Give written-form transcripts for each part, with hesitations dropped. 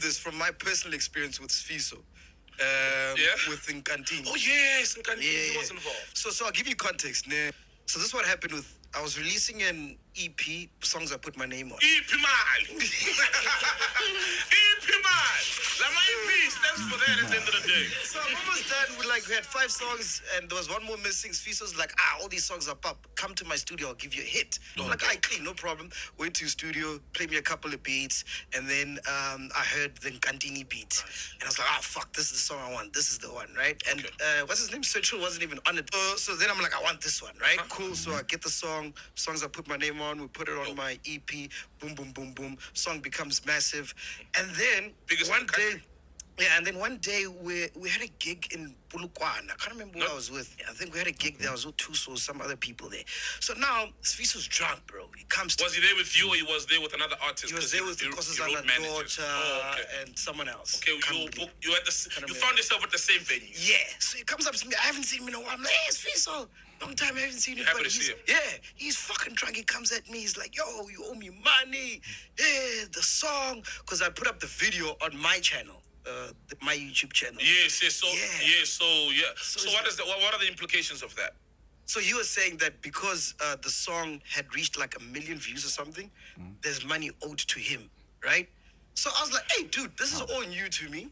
this from my personal experience with Sfiso. With Nkantini. Oh yes, Nkantini was involved. So I'll give you context. So this is what happened with. I was releasing an EP, songs I put my name on. EP Mal. EP Mal. My EP stands for that at the end of the day. So I'm almost done with we had 5 songs and there was one more missing. Sfiso's like, all these songs are pop. Come to my studio, I'll give you a hit. I'm like, clean, no problem. Went to studio, played me a couple of beats, and then I heard the Nkantini beat. And I was like, fuck, this is the song I want. This is the one, right? And what's his name? Central wasn't even on it. So then I'm like, I want this one, right? Cool. So I get the songs I put my name on, we put it on my EP, boom, boom, boom, boom. Song becomes massive. And then one day we had a gig in Polokwane. I can't remember who I was with. I think we had a gig there. I was with Tuso, some other people there. So now Sfiso's drunk, bro. He comes to. Was he there with you or he was there with another artist? He was there with Nkosazana daughter and someone else. Okay, you found yourself at the same venue. Yeah. So he comes up to me. I haven't seen him in a while. I'm like, hey, Sfiso. Long time I haven't seen him. Happy to see him. Yeah, he's fucking drunk. He comes at me. He's like, yo, you owe me money. Yeah, the song. Because I put up the video on my channel. My YouTube channel. So what are the implications of that? So you were saying that because the song had reached 1 million views or something, there's money owed to him, right? So I was like, hey, dude, this is all new to me.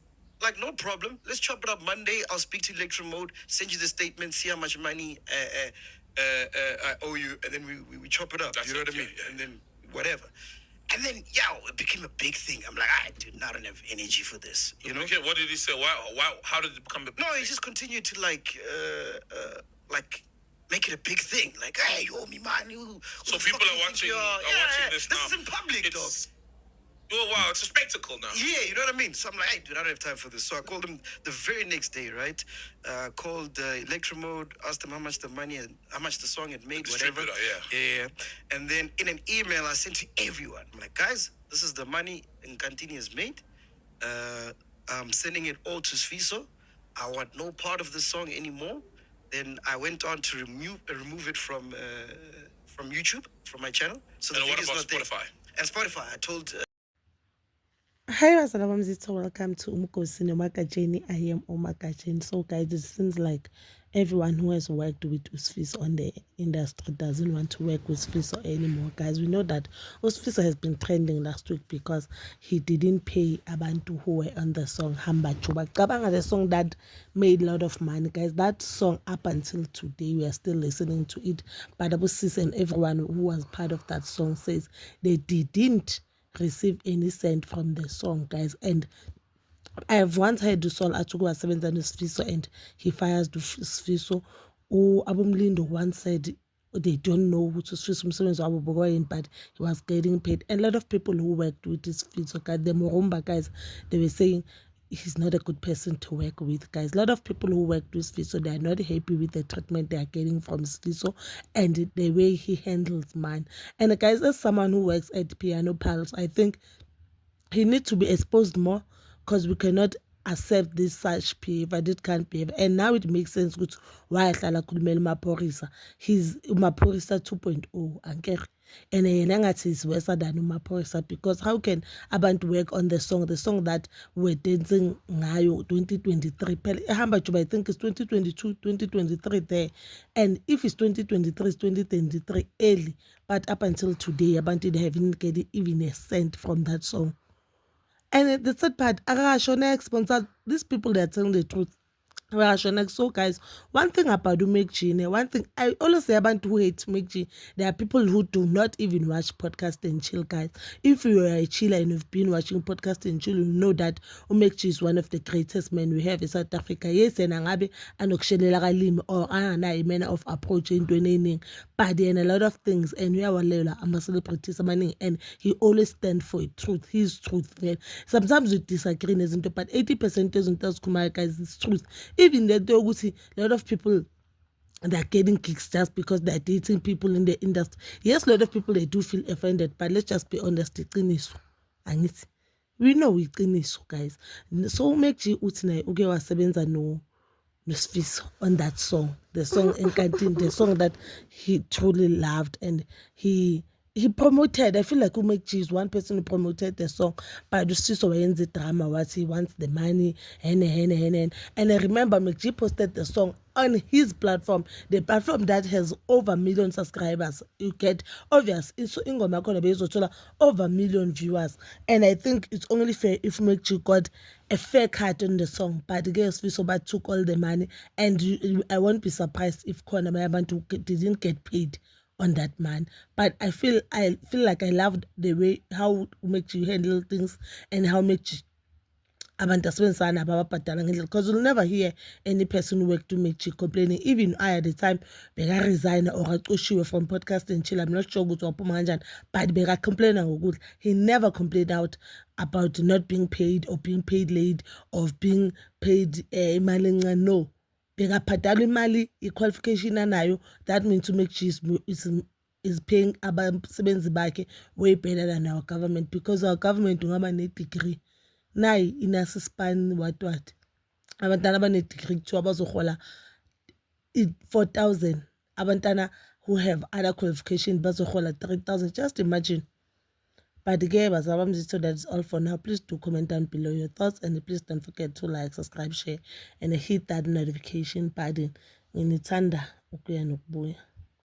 No problem. Let's chop it up Monday. I'll speak to Electro Mode, send you the statement, see how much money I owe you, and then we chop it up. You know what I mean? Yeah. And then whatever. And then, it became a big thing. I'm like, I don't have energy for this. You know? Okay, what did he say? Why? How did it become a big thing? He just continued to make it a big thing. Hey, you owe me money. So people are watching this now. This is in public, dog. Oh, wow, it's a spectacle now. Yeah, you know what I mean? So I'm like, hey, dude, I don't have time for this. So I called him the very next day, right? Called Electro Mode, asked him how much the money and how much the song had made, whatever. Yeah. And then in an email I sent to everyone. I'm like, guys, this is the money Nkantini has made. I'm sending it all to Sfiso. I want no part of the song anymore. Then I went on to remove it from YouTube, from my channel. So and what about Spotify? There. And Spotify, I told... Hi, Wasalabamzito. Welcome to Umkosi Nomakajeni. I am Omakajeni. So, guys, it seems like everyone who has worked with Sfiso on the industry doesn't want to work with Sfiso anymore. Guys, we know that Sfiso has been trending last week because he didn't pay Abantu who were on the song Hamba Chuba. Kabanga, the song that made a lot of money, guys. That song, up until today, we are still listening to it. But Sis and everyone who was part of that song says they didn't receive any cent from the song, guys. And I have once heard the song Achuku was 7 and Sfiso and he fires the Sfiso. Abumlindo once said they don't know who to Sfiso, but he was getting paid. And a lot of people who worked with this Sfiso, guys, the Morumba guys, they were saying he's not a good person to work with, guys. A lot of people who work with Sfiso, they are not happy with the treatment they are getting from Sfiso and the way he handles man. And guys, as someone who works at Piano Pals, I think he needs to be exposed more because we cannot accept this such behavior, this can't behave. And now it makes sense why Hlala Kulumeli Maporisa. He's Maporisa 2.0, and Yenangati is worse than Maporisa, because how can Abantu work on the song that we're dancing ngayo 2023? I think it's 2022, 2023 there. And if it's 2023, it's 2023 early. But up until today, Abantu haven't get even a cent from that song. And the third part, Arashona sponsor, these people that are telling the truth. So guys, one thing about Umekji, one thing I always say about who hate Umekji, there are people who do not even watch podcast and chill, guys. If you are a chiller and you've been watching podcast and chill, you know that Umekji is one of the greatest men we have in South Africa. Yes, and Angabe anokshelela kalim or a manner of approach in doing, but then a lot of things, and we are Lela, I'm a celebrity, and he always stand for truth. He's truth, man. Sometimes we disagree, but 80% doesn't tell Kumar, guys, it's truth. Even that, a lot of people, they're getting kicks just because they're dating people in the industry. Yes, a lot of people, they do feel offended, but let's just be honest. We know it's guys. So make you utine uge wasebenza no Sfiso on that song, the song Nkantini, the song that he truly loved, and he he promoted. I feel like uMacG is one person who promoted the song, but uSiso wayenza drama what he wants the money and I remember MacG posted the song on his platform, the platform that has over 1 million subscribers. You get obvious so ingoma yakhona beyizothola over 1 million viewers, and I think it's only fair if MacG got a fair cut on the song. But guess Fiso took all the money, and I won't be surprised if Khona Abantu didn't get paid on that man. But I feel like I loved the way how MacG handle things and how MacG abantu asebenzisana abababhadala ngendlela, because you'll never hear any person who worked to MacG complaining. Even I at the time beka resign or acoshiwe from podcast and chill. I'm not sure ukuthi waphuma kanjani, but beka complain ngokuthi he never complained out about not being paid or being paid late or being paid imali encane. No, bekabhadala imali i-qualification anayo. That means to MacG is paying abasebenzi bakhe way better than our government, because our government ungaba ne-degree nayi inasispan what abantwana abane-degree kuthiwa bazohola 4,000. Abantwana who have other qualification bazohola 3,000. Just imagine. But again, so that's all for now. Please do comment down below your thoughts, and please don't forget to like, subscribe, share, and hit that notification button. Nginithanda ukuya nokubuya.